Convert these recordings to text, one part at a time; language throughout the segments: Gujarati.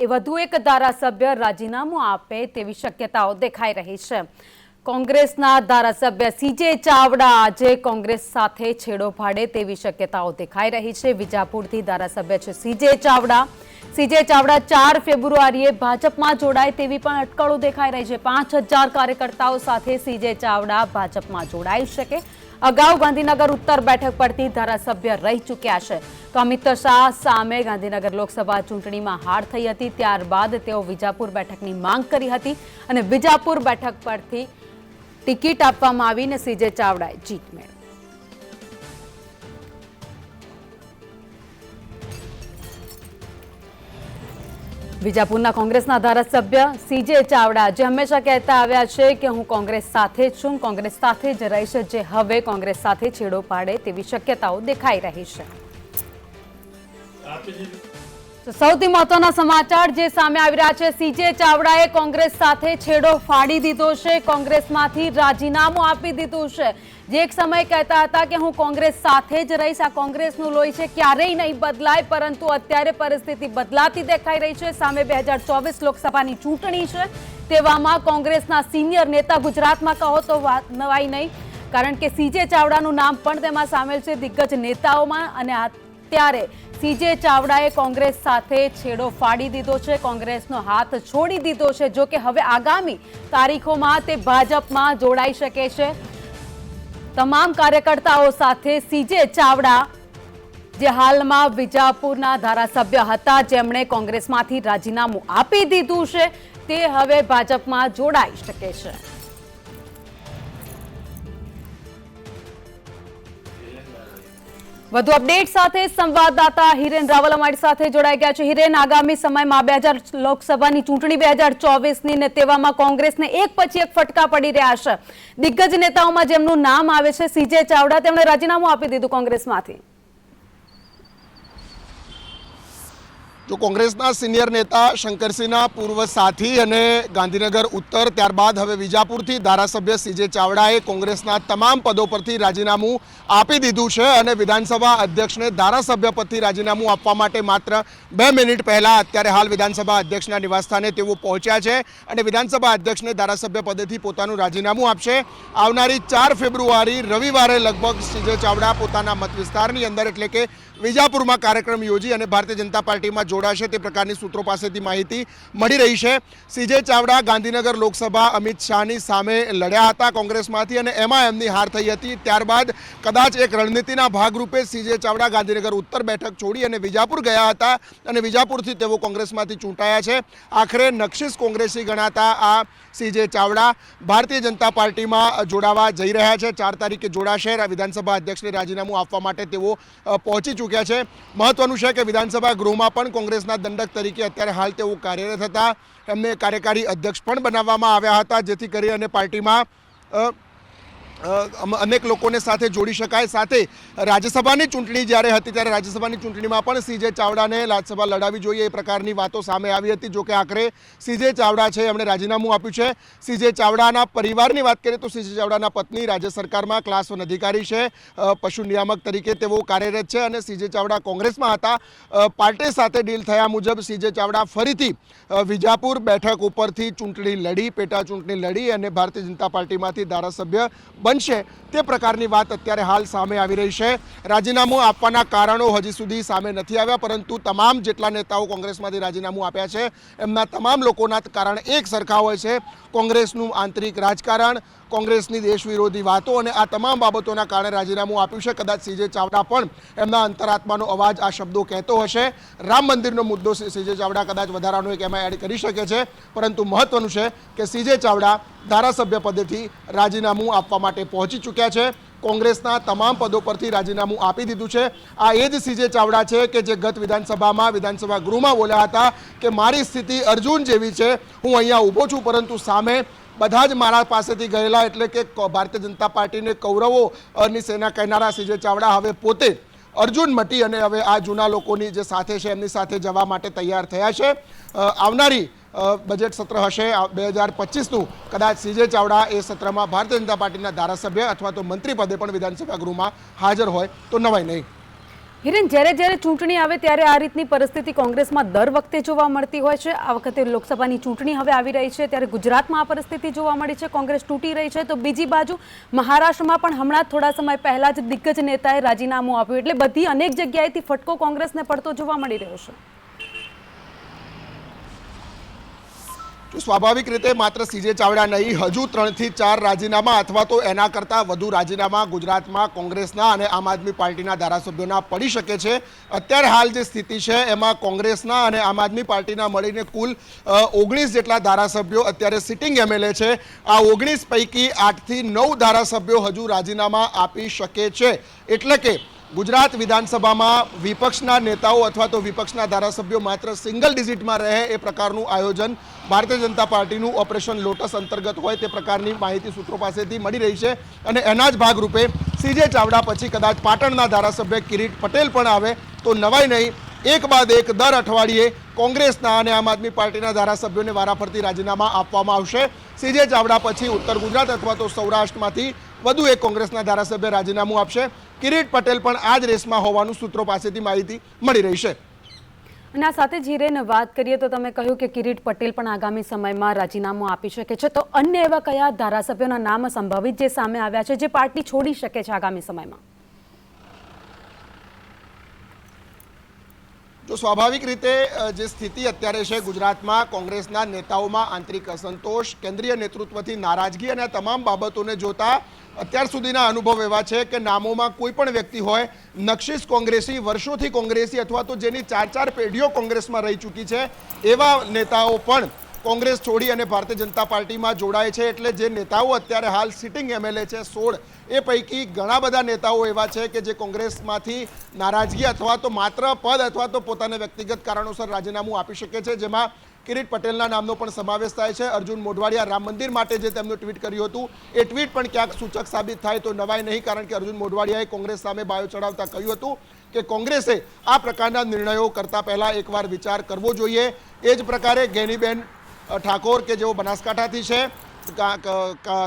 એ વધુ એક ધારાસભ્ય રાજીનામું આપે તેવી શક્યતાઓ દેખાઈ રહી છે। કોંગ્રેસના ધારાસભ્ય સીજે ચાવડા આજે કોંગ્રેસ સાથે છેડો ફાડે તેવી શક્યતાઓ દેખાઈ રહી છે। વિજાપુરથી ધારાસભ્ય છે સીજે ચાવડા। સીજે ચાવડા 4 ફેબ્રુઆરીએ ભાજપમાં જોડાય તેવી પણ અટકળો દેખાઈ રહી છે। 5000 કાર્યકર્તાઓ સાથે સીજે ચાવડા ભાજપમાં જોડાઈ શકે। અગાઉ ગાંધીનગર ઉત્તર બેઠક પરથી ધારાસભ્ય રહી ચૂક્યા છે। તો અમિત શાહ સામે ગાંધીનગર લોકસભા ચૂંટણીમાં હાર થઈ હતી, ત્યારબાદ તેઓ વિજાપુર બેઠકની માંગ કરી હતી અને વિજાપુર બેઠક પરથી ટિકિટ આપવામાં આવીને સીજે ચાવડાએ જીત મેળવી। વિજાપુરના કોંગ્રેસના ધારાસભ્ય સીજે ચાવડા જે હંમેશા કહેતા આવ્યા છે કે હું કોંગ્રેસ સાથે જ છું, કોંગ્રેસ સાથે જ રહીશ, જે હવે કોંગ્રેસ સાથે છેડો પાડે તેવી શક્યતાઓ દેખાઈ રહી છે। સૌથી મહત્વના સમાચાર જે સામે આવી રહ્યા છે, સીજે ચાવડાએ કોંગ્રેસ સાથે છેડો ફાડી દીધો છે, કોંગ્રેસમાંથી રાજીનામું આપી દીધું છે। જે એક સમય કહેતા હતા કે હું કોંગ્રેસ સાથે જ રહીશ, આ કોંગ્રેસનું લોહી છે, ક્યારેય નહીં બદલાય, પરંતુ અત્યારે પરિસ્થિતિ બદલાતી દેખાઈ રહી છે। સામે 2024 લોકસભાની ચૂંટણી છે, તેવામાં કોંગ્રેસના સિનિયર નેતા ગુજરાતમાં કહો તો વાત નવાઈ નહીં, કારણ કે સીજે ચાવડાનું નામ પણ તેમાં સામેલ છે દિગ્ગજ નેતાઓમાં, અને અત્યારે સીજે ચાવડાએ કોંગ્રેસ સાથે છેડો ફાડી દીધો છે, કોંગ્રેસનો હાથ છોડી દીધો છે। જો કે હવે આગામી તારીખોમાં તે ભાજપમાં જોડાઈ શકે છે। તમામ કાર્યકર્તાઓ સાથે સીજે ચાવડા જે હાલમાં વિજાપુરના ધારાસભ્ય હતા, જેમણે કોંગ્રેસમાંથી રાજીનામું આપી દીધું છે, તે હવે ભાજપમાં જોડાઈ શકે છે। વધુ અપડેટ સાથે સંવાદદાતા હિરેન રાવલ અમારી સાથે જોડાઈ ગયા છે। હિરેન, આગામી સમયમાં 2000 લોકસભાની ચૂંટણી 2024ની ને તેવામાં કોંગ્રેસને એક પછી એક ફટકા પડી રહ્યા છે। દિગ્ગજ નેતાઓમાં જેમનું નામ આવે છે સીજે ચાવડા, તેમણે રાજીનામું આપી દીધું કોંગ્રેસમાંથી। તો કોંગ્રેસના સિનિયર નેતા શંકરસિંહના પૂર્વ સાથી અને ગાંધીનગર ઉત્તર ત્યારબાદ હવે વિજાપુરથી ધારાસભ્ય સીજે ચાવડાએ કોંગ્રેસના તમામ પદો પરથી રાજીનામું આપી દીધું છે અને વિધાનસભા અધ્યક્ષને ધારાસભ્ય પદથી રાજીનામું આપવા માટે માત્ર 2 મિનિટ પહેલા અત્યારે હાલ વિધાનસભા અધ્યક્ષના નિવાસસ્થાને તેઓ પહોંચ્યા છે અને વિધાનસભા અધ્યક્ષને ધારાસભ્ય પદેથી પોતાનું રાજીનામું આપશે। આવનારી 4 ફેબ્રુઆરી રવિવારે લગભગ સીજે ચાવડા પોતાના મત વિસ્તારની અંદર એટલે કે વિજાપુરમાં કાર્યક્રમ યોજી અને ભારતીય જનતા પાર્ટીમાં જોડાશે તે પ્રકારની સૂત્રો પાસેથી માહિતી મળી રહી છે। સીજે ચાવડા ગાંધીનગર લોકસભા અમિત શાહની સામે લડ્યા હતા કોંગ્રેસમાંથી અને એમાં એમની હાર થઈ હતી, ત્યારબાદ કદાચ એક રણનીતિના ભાગરૂપે સીજે ચાવડા ગાંધીનગર ઉત્તર બેઠક છોડી અને વિજાપુર ગયા હતા અને વિજાપુરથી તેઓ કોંગ્રેસમાંથી ચૂંટાયા છે। આખરે નક્ષીસ કોંગ્રેસી ગણાતા આ સીજે ચાવડા ભારતીય જનતા પાર્ટીમાં જોડાવા જઈ રહ્યા છે। 4 તારીખે જોડાશે। વિધાનસભા અધ્યક્ષને રાજીનામું આપવા માટે તેઓ પહોંચી ચૂક્યા છે। મહત્વનું છે કે વિધાનસભા ગૃહમાં પણ કોંગ્રેસના દંડક તરીકે અત્યારે હાલ તેઓ કાર્યરત હતા, એમને કાર્યકારી અધ્યક્ષ પણ બનાવવામાં આવ્યા હતા, જેથી કરી અને પાર્ટીમાં અનેક લોકોને સાથે જોડી શકાય। સાથે રાજ્યસભાની ચૂંટણી જ્યારે હતી ત્યારે રાજ્યસભાની ચૂંટણીમાં પણ સીજે ચાવડાને રાજ્યસભા લડાવી જોઈએ એ પ્રકારની વાતો સામે આવી હતી। જો કે આખરે સીજે ચાવડા છે એમણે રાજીનામું આપ્યું છે। સીજે ચાવડાના પરિવારની વાત કરીએ તો સીજે ચાવડાના પત્ની રાજ્ય સરકારમાં ક્લાસ 1 અધિકારી છે, પશુ નિયામક તરીકે તેઓ કાર્યરત છે અને સીજે ચાવડા કોંગ્રેસમાં હતા। પાર્ટી સાથે ડીલ થયા મુજબ સીજે ચાવડા ફરીથી વિજાપુર બેઠક ઉપરથી ચૂંટણી લડી, પેટા ચૂંટણી લડી અને ભારતીય જનતા પાર્ટીમાંથી ધારાસભ્ય બનશે તે પ્રકારની વાત અત્યારે હાલ સામે આવી રહી છે। રાજીનામું આપવાના કારણો હજી સુધી સામે નથી આવ્યા, પરંતુ તમામ જેટલા નેતાઓ કોંગ્રેસમાંથી રાજીનામું આપ્યા છે એમના તમામ લોકોના કારણ એક સરખા હોય છે, કોંગ્રેસનું આંતરિક રાજકારણ, કોંગ્રેસની દેશ વિરોધી વાતો અને આ તમામ બાબતોના કારણે રાજીનામું આપ્યું છે। કદાચ સીજે ચાવડા પણ એમના અંતરાત્માનો અવાજ આ શબ્દો કહેતો હશે। રામ મંદિરનો મુદ્દો સીજે ચાવડા કદાચ વધારાનો એક એમાં એડ કરી શકે છે, પરંતુ મહત્વનું છે કે સીજે ચાવડા ધારાસભ્ય પદેથી રાજીનામું આપવા માટે પહોંચી ચૂક્યા છે। કોંગ્રેસના તમામ પદો પરથી રાજીનામું આપી દીધું છે। આ એ જ સીજે ચાવડા છે કે જે ગત વિધાનસભા ગૃહમાં બોલ્યા હતા કે મારી સ્થિતિ અર્જુન જેવી છે, હું અહીંયા ઊભો છું, પરંતુ સામે બધા જ મારા પાસેથી ગયેલા એટલે કે ભારતીય જનતા પાર્ટીને કૌરવોની સેના કહેનારા સીજે ચાવડા હવે પોતે અર્જુન મટી અને હવે આ જૂના લોકોની જે સાથે છે એમની સાથે જવા માટે તૈયાર થયા છે। આવનારી બજેટ સત્ર હશે 2025નું, કદાચ સીજે ચાવડા એ સત્રમાં ભારતીય જનતા પાર્ટીના ધારાસભ્ય અથવા તો મંત્રી પદે પણ વિધાનસભા ગૃહમાં હાજર હોય તો નવાઈ નહીં। હિરેન, જ્યારે જ્યારે ચૂંટણી આવે ત્યારે આ રીતની પરિસ્થિતિ કોંગ્રેસમાં દર વખતે જોવા મળતી હોય છે. આ વખતે લોકસભાની ચૂંટણી હવે આવી રહી છે ત્યારે ગુજરાતમાં આ પરિસ્થિતિ જોવા મળી છે, કોંગ્રેસ તૂટી રહી છે. તો બીજી બાજુ મહારાષ્ટ્રમાં પણ હમણાં થોડા સમય પહેલા જ દિગ્ગજ નેતાએ રાજીનામું આપ્યું, એટલે બધી અનેક જગ્યાએથી ફટકો કોંગ્રેસને પડતો જોવા મળી રહ્યો છે. સ્વાભાવિક રીતે માત્ર સીજે ચાવડા નહીં, હજુ 3 થી 4 રાજીનામા અથવા તો એના કરતાં વધુ રાજીનામા ગુજરાતમાં કોંગ્રેસના અને આમ આદમી પાર્ટીના ધારાસભ્યોના પડી શકે છે. અત્યારે હાલ જે સ્થિતિ છે એમાં કોંગ્રેસના અને આમ આદમી પાર્ટીના મળીને કુલ 19 જેટલા ધારાસભ્યો અત્યારે સિટિંગ એમએલએ છે. આ 19 પૈકી 8 થી 9 ધારાસભ્યો હજુ રાજીનામા આપી શકે છે. એટલે કે ગુજરાત વિધાનસભામાં વિપક્ષના નેતાઓ અથવા તો વિપક્ષના ધારાસભ્યો માત્ર સિંગલ ડિજિટમાં રહે એ પ્રકારનું આયોજન ભારતીય જનતા પાર્ટીનું ઓપરેશન લોટસ અંતર્ગત હોય તે પ્રકારની માહિતી સૂત્રો પાસેથી મળી રહી છે. અને એના જ ભાગરૂપે સીજે ચાવડા પછી કદાચ પાટણના ધારાસભ્ય કિરીટ પટેલ પણ આવે તો નવાઈ નહીં, એક બાદ એક દર અઠવાડિયે કોંગ્રેસના અને આમ આદમી પાર્ટીના ધારાસભ્યોને વારાફરતી રાજીનામા આપવામાં આવશે. સીજે ચાવડા પછી ઉત્તર ગુજરાત અથવા તો સૌરાષ્ટ્રમાંથી વધુ એક કોંગ્રેસના ધારાસભ્ય રાજીનામું આપશે. કિરીટ પટેલ પણ આ જ રેસમાં હોવાનું સૂત્રો પાસેથી માહિતી મળી રહી છે. અને આ સાથે જીરેન વાત કરીએ તો તમે કહ્યું કે કિરીટ પટેલ પણ આગામી સમયમાં રાજીનામું આપી શકે છે. તો અન્ય એવા કયા ધારાસભ્યોના નામ સંભવિત જે સામે આવ્યા છે જે પાર્ટી છોડી શકે છે આગામી સમયમાં? તો સ્વાભાવિક રીતે જે સ્થિતિ અત્યારે છે ગુજરાતમાં, કોંગ્રેસના નેતાઓમાં આંતરિક અસંતોષ, કેન્દ્રીય નેતૃત્વથી નારાજગી અને આ તમામ બાબતોને જોતા અત્યાર સુધીના અનુભવ એવા છે કે નામોમાં કોઈ પણ વ્યક્તિ હોય, નક્ષીસ કોંગ્રેસી, વર્ષોથી કોંગ્રેસી અથવા તો જેની 4 પેઢીઓ કોંગ્રેસમાં રહી ચૂકી છે એવા નેતાઓ પણ કોંગ્રેસ છોડી અને ભારતીય જનતા પાર્ટીમાં જોડાય છે. એટલે જે નેતાઓ અત્યારે હાલ સિટિંગ એમએલએ છે 16, એ પૈકી ઘણા બધા નેતાઓ એવા છે કે જે કોંગ્રેસમાંથી નારાજગી અથવા તો માત્ર પદ અથવા તો પોતાના વ્યક્તિગત કારણોસર રાજીનામું આપી શકે છે, જેમાં કિરીટ પટેલના નામનો પણ સમાવેશ થાય છે. અર્જુન મોઢવાડિયા રામ મંદિર માટે જે તેમનું ટ્વીટ કર્યું હતું એ ટ્વીટ પણ ક્યાંક સૂચક સાબિત થાય તો નવાઈ નહીં, કારણ કે અર્જુન મોઢવાડિયાએ કોંગ્રેસ સામે બાયો ચડાવતા કહ્યું હતું કે કોંગ્રેસે આ પ્રકારના નિર્ણયો કરતા પહેલા એકવાર વિચાર કરવો જોઈએ. એ જ પ્રકારે ગેનીબેન ઠાકોર કે જેઓ બનાસકાંઠાથી છે,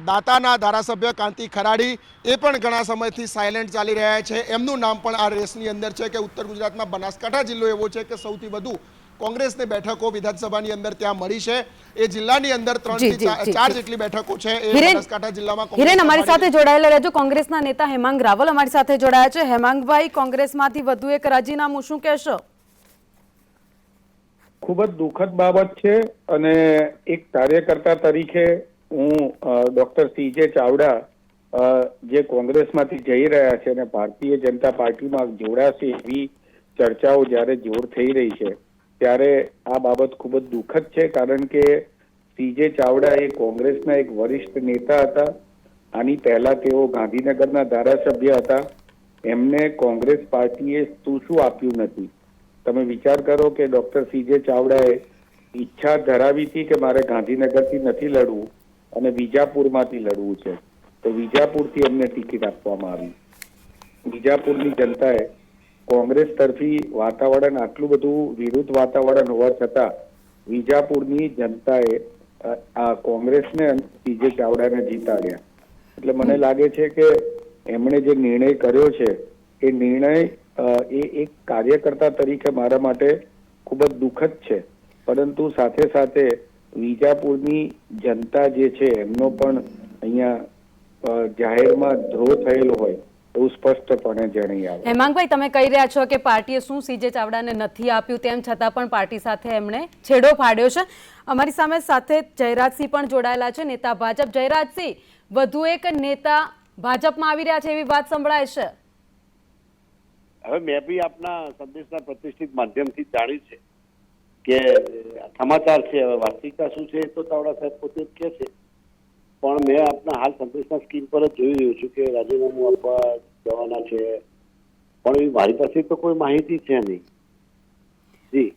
દાતાના ધારાસભ્ય કાંતિ ખરાડી, એ પણ ઘણા સમયથી સાયલેન્ટ ચાલી રહ્યા છે. એમનું નામ પણ આ રેસની અંદર છે કે ઉત્તર ગુજરાતમાં બનાસકાંઠા જિલ્લો એવો છે કે સૌથી વધુ કોંગ્રેસને બેઠકો વિધાનસભાની અંદર ત્યાં મળી છે. એ જિલ્લાની અંદર 3 થી 4 જેટલી બેઠકો છે એ બનાસકાંઠા જિલ્લામાં. હિરેન, અમારી સાથે જોડાયેલા રહેજો. કોંગ્રેસના નેતા હેમાંગ રાવલ અમારી સાથે જોડાયા છે. હેમાંગભાઈ, કોંગ્રેસમાંથી વધુ એક રાજીનામું, શું કહેશો? ખૂબ જ દુઃખદ બાબત છે અને એક કાર્યકર્તા તરીકે હું ડોક્ટર સીજે ચાવડા જે કોંગ્રેસમાંથી જઈ રહ્યા છે અને ભારતીય જનતા પાર્ટીમાં જોડાશે એવી ચર્ચાઓ જ્યારે જોર થઈ રહી છે ત્યારે આ બાબત ખૂબ જ દુઃખદ છે, કારણ કે સીજે ચાવડા એ કોંગ્રેસના એક વરિષ્ઠ નેતા હતા. આની પહેલા તેઓ ગાંધીનગરના ધારાસભ્ય હતા. એમને કોંગ્રેસ પાર્ટીએ શું આપ્યું નથી. તમે વિચાર કરો કે ડોક્ટર સીજે ચાવડાએ ઈચ્છા ધરાવી હતી કે મારે ગાંધીનગરથી નથી લડવું અને વિજાપુરમાંથી લડવું છે, તો વિજાપુરથી એમને ટિકિટ આપવામાં આવી. વિજાપુરની જનતાએ કોંગ્રેસ તરફી વાતાવરણ આટલું બધું વિરુદ્ધ વાતાવરણ હોવા છતાં વિજાપુરની જનતાએ આ કોંગ્રેસને અને સીજે ચાવડાને જીતાડ્યા. એટલે મને લાગે છે કે એમણે જે નિર્ણય કર્યો છે એ નિર્ણય એ એક કાર્યકર્તા તરીકે મારા માટે ખૂબ જ દુઃખદ છે, પરંતુ સાથે સાથે વિજાપુરની જનતા જે છે એમનો પણ અહીંયા જાહેરમાં ધ્રોહ થયેલો હોય એવું સ્પષ્ટપણે જણાઈ આવે. હેમાંગભાઈ, તમે કહી રહ્યા છો કે પાર્ટીએ શું સીજે ચાવડાને નથી આપ્યું, તેમ છતાં પણ પાર્ટી સાથે એમણે છેડો ફાડ્યો છે. અમારી સામે સાથે જયરાજસિંહ પણ જોડાયેલા છે, નેતા ભાજપ. જયરાજસિંહ, વધુ એક નેતા ભાજપમાં આવી રહ્યા છે એવી વાત સંભળાય છે. હવે મેં બી આપના સંદેશના પ્રતિષ્ઠિત માધ્યમથી જાણ્યું છે કે સમાચાર છે. હવે વાસ્તવિકતા શું છે તો ચાવડા સાહેબ પોતે જ કહે છે, પણ મેં આપના હાલ સંદેશના સ્ક્રીન પર જ જોઈ રહ્યો છું કે રાજીનામું આપવા જવાના છે, પણ મારી પાસે તો કોઈ માહિતી છે નહીં. જી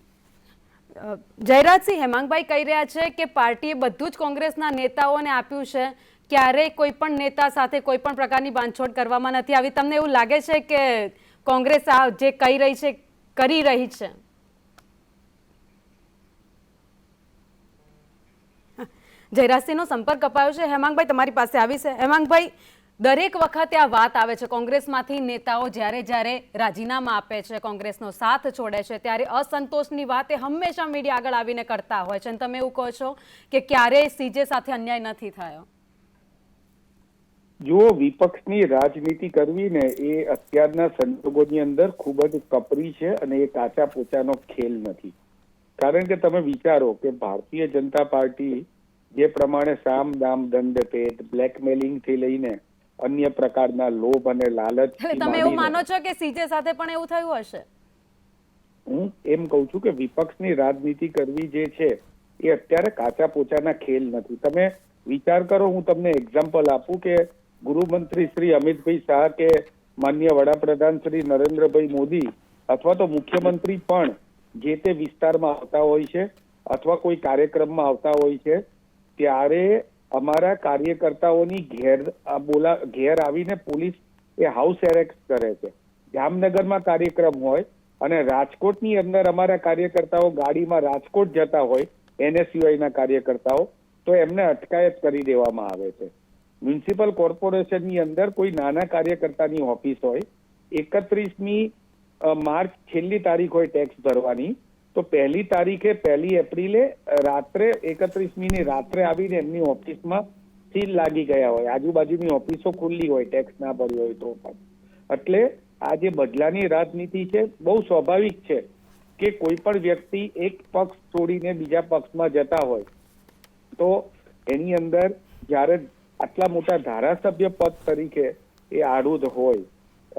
જયરાજસિંહ, હેમાંગભાઈ કહી રહ્યા છે કે પાર્ટીએ બધું જ કોંગ્રેસના નેતાઓને આપ્યું છે, ક્યારેય કોઈ પણ નેતા સાથે કોઈ પણ પ્રકારની બાંધછોડ કરવામાં નથી આવી. તમને એવું લાગે છે કે કોંગ્રેસ જે કહી રહી છે કરી રહી છે? જયરાજસિંહનો સંપર્ક કપાયો છે. હેમાંગભાઈ, તમારી પાસે આવી છે. હેમાંગભાઈ, દરેક વખતે આ વાત આવે છે, કોંગ્રેસમાંથી નેતાઓ જ્યારે જ્યારે રાજીનામા આપે છે, કોંગ્રેસનો સાથ છોડે છે, ત્યારે અસંતોષની વાત એ હંમેશા મીડિયા આગળ આવીને કરતા હોય છે અને તમે એવું કહો છો કે ક્યારેય સીજે સાથે અન્યાય નથી થયો. જો વિપક્ષની રાજનીતિ કરવી ને એ અત્યારના સંજોગોની અંદર ખૂબ જ કપરી છે અને એ કાચા પોચાનો ખેલ નથી. કારણ કે તમે વિચારો કે ભારતીય જનતા પાર્ટી જે પ્રમાણે સામ દામ દંડ ભેદ બ્લેકમેલિંગ થી લઈને અન્ય પ્રકારના લોભ અને લાલચ, એટલે તમે એવું માનો છો કે સીજે સાથે પણ એવું થયું હશે? હું એમ કહું છું કે વિપક્ષની રાજનીતિ કરવી જે છે એ અત્યારે કાચા પોચાના ખેલ નથી. તમે વિચાર કરો, હું તમને એક્ઝામ્પલ આપું કે ગૃહમંત્રી શ્રી અમિતભાઈ શાહ કે માન્ય વડાપ્રધાન શ્રી નરેન્દ્રભાઈ મોદી અથવા તો મુખ્યમંત્રી પણ જે તે વિસ્તારમાં આવતા હોય છે અથવા કોઈ કાર્યક્રમમાં આવતા હોય છે, ત્યારે અમારા કાર્યકર્તાઓની ઘેર આવીને પોલીસ એ હાઉસ એરેસ્ટ કરે છે. જામનગરમાં કાર્યક્રમ હોય અને રાજકોટની અંદર અમારા કાર્યકર્તાઓ ગાડીમાં રાજકોટ જતા હોય, NSUI ના કાર્યકર્તાઓ, તો એમને અટકાયત કરી દેવામાં આવે છે. મ્યુનિસિપલ કોર્પોરેશનની અંદર કોઈ નાના કાર્યકર્તાની ઓફિસ હોય, 31મી માર્ચ છેલ્લી તારીખ હોય ટેક્સ ભરવાની, તો 1લી તારીખે 1લી એપ્રિલે રાત્રે 31મીની રાત્રે આવીને એમની ઓફિસમાં સીલ લાગી ગયા હોય, આજુબાજુની ઓફિસો ખુલ્લી હોય ટેક્સ ના ભર્યો હોય તો પણ. એટલે આ જે બદલાની રાજનીતિ છે બહુ સ્વાભાવિક છે કે કોઈ પણ વ્યક્તિ એક પક્ષ છોડીને બીજા પક્ષમાં જતા હોય તો એની અંદર જ્યારે આટલા મોટા ધારાસભ્ય પદ તરીકે એ આડૂધ હોય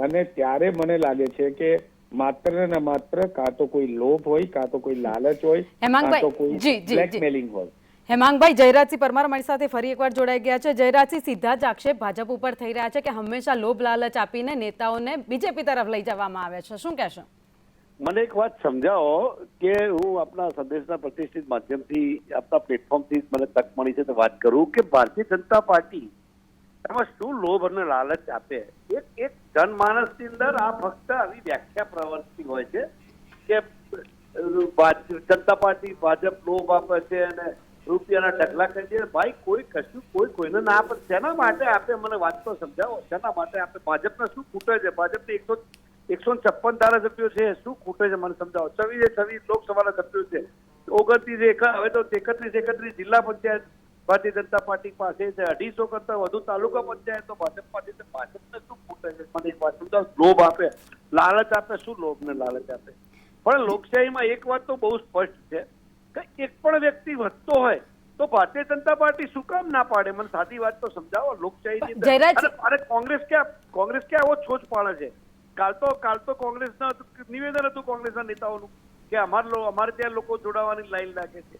અને ત્યારે મને લાગે છે કે માત્ર ને માત્ર કાં તો કોઈ લોભ હોય, કાં તો કોઈ લાલચ હોય, કાં તો કોઈ બ્લેકમેલિંગ હોય. હેમાંગભાઈ, જયરાજસિંહ પરમાર મારી સાથે ફરી એકવાર જોડાઈ ગયા છે. જયરાજસિંહ, સીધા જ આક્ષેપ ભાજપ ઉપર થઈ રહ્યા છે કે હંમેશા લોભ લાલચ આપીને નેતાઓને બીજેપી તરફ લઈ જવામાં આવે છે. શું કહેશો? મને એક વાત સમજાવો કે હું આપણા સંદેશના પ્રતિષ્ઠિત માધ્યમથી આપણા પ્લેટફોર્મથી મને તક મળી છે તો વાત કરું કે ભારતીય જનતા પાર્ટી એમાં શું લોભ અને લાલચ આપે? એક જનમાનસની અંદર આ ફક્ત આવી વ્યાખ્યા પ્રવર્તતી હોય છે કે જનતા પાર્ટી ભાજપ લોભ આપે છે અને રૂપિયાના ઢગલા કરી દે. ભાઈ, કોઈ કશું કોઈને ના આપે. શેના માટે આપે? મને વાત તો સમજાવો. શેના માટે આપે? ભાજપને શું ખૂટે છે? ભાજપને 156 ધારાસભ્યો છે, શું ખૂટે છે? મને સમજાવો. 26 લોકસભાના સભ્યો છે, 29 હવે તો 31 જિલ્લા પંચાયત ભારતીય જનતા પાર્ટી પાસે છે, 250 કરતા વધુ તાલુકા પંચાયતો ભાજપ પાસે છે. ભાજપને શું ખૂટે છે? મને એક વાત સમજાવો. લોભ આપે, લાલચ આપે, શું લોભ ને લાલચ આપે? પણ લોકશાહીમાં એક વાત તો બહુ સ્પષ્ટ છે કે એક પણ વ્યક્તિ વધતો હોય તો ભારતીય જનતા પાર્ટી શું કામ ના પાડે? મને સાદી વાત તો સમજાવો. લોકશાહીની અને કોંગ્રેસ ક્યાં આવો છોછ પાડે છે? કાલ તો કોંગ્રેસના નિવેદન હતું કોંગ્રેસના નેતાઓનું કે અમારે ત્યાં લોકો જોડાવાની લાઈન લાગે છે.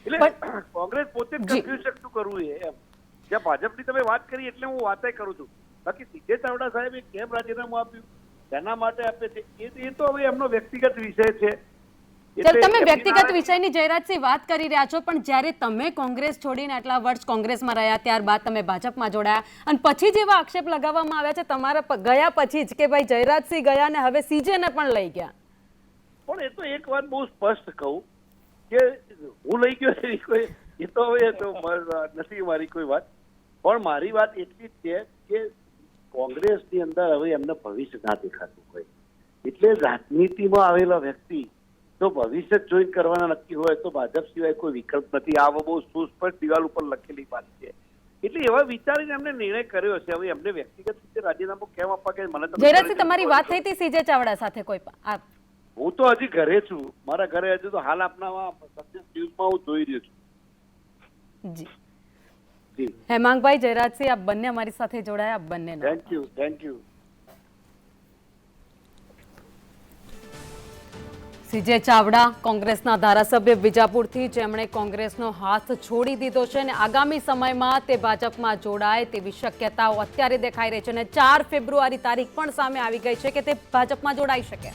એટલે કોંગ્રેસ પોતે કન્ફ્યુઝ શું કરવું એમ. જ્યાં ભાજપની તમે વાત કરી એટલે હું વાતે કરું છું. બાકી સીજે ચાવડા સાહેબે કેમ રાજીનામું આપ્યું, તેના માટે આપે છે, એ તો હવે એમનો વ્યક્તિગત વિષય છે. તમે વ્યક્તિગત વિષયની જયરાજસિંહ વાત કરી રહ્યા છો, પણ જ્યારે તમે કોંગ્રેસ છોડીને આટલા વર્ષ કોંગ્રેસમાં રહ્યા, ત્યારબાદ તમે ભાજપમાં જોડાયા અને પછી જેવા આક્ષેપ લગાવવામાં આવ્યા છે તમારા ગયા પછી જ કે ભાઈ જયરાજસિંહ ગયા ને હવે સીજેને પણ લઈ ગયા, પણ એ તો એક વાત બહુ સ્પષ્ટ કહું કે હું લઈ ગયો એવી કોઈ એ તો હવે તો નથી મારી કોઈ વાત. પણ મારી વાત એટલી જ છે કે કોંગ્રેસની અંદર હવે એમને ભવિષ્ય ના દેખાતું હોય, એટલે રાજનીતિમાં આવેલા વ્યક્તિ તો ભવિષ્ય જોઈન કરવાના નક્કી હોય તો ભાજપ સિવાય કોઈ વિકલ્પ નથી. આ બહુ સુસ્પષ્ટ દિવાલ ઉપર લખેલી વાત છે. એટલે એવા વિચારીને એમને નિર્ણય કર્યો છે. હવે એમને વ્યક્તિગત રીતે રાજીનામું કેમ આપવા કે મને જયરાજસિંહ, તમારી વાત થઈ હતી સીજે ચાવડા સાથે કોઈ પણ? હું તો હજી ઘરે છું, મારા ઘરે હજુ તો હાલ આપના ન્યૂઝમાં હું જોઈ રહ્યો છું. જી હેમાંગભાઈ, જયરાજસિંહ, આપ બંને અમારી સાથે જોડાયા, આપ બંને થેન્ક યુ. સીજે ચાવડા કોંગ્રેસના ધારાસભ્ય વિજાપુરથી, જેમણે કોંગ્રેસનો હાથ છોડી દીધો છે અને આગામી સમયમાં તે ભાજપમાં જોડાય તેવી શક્યતાઓ અત્યારે દેખાઈ રહી છે અને 4 ફેબ્રુઆરી તારીખ પણ સામે આવી ગઈ છે કે તે ભાજપમાં જોડાઈ શકે.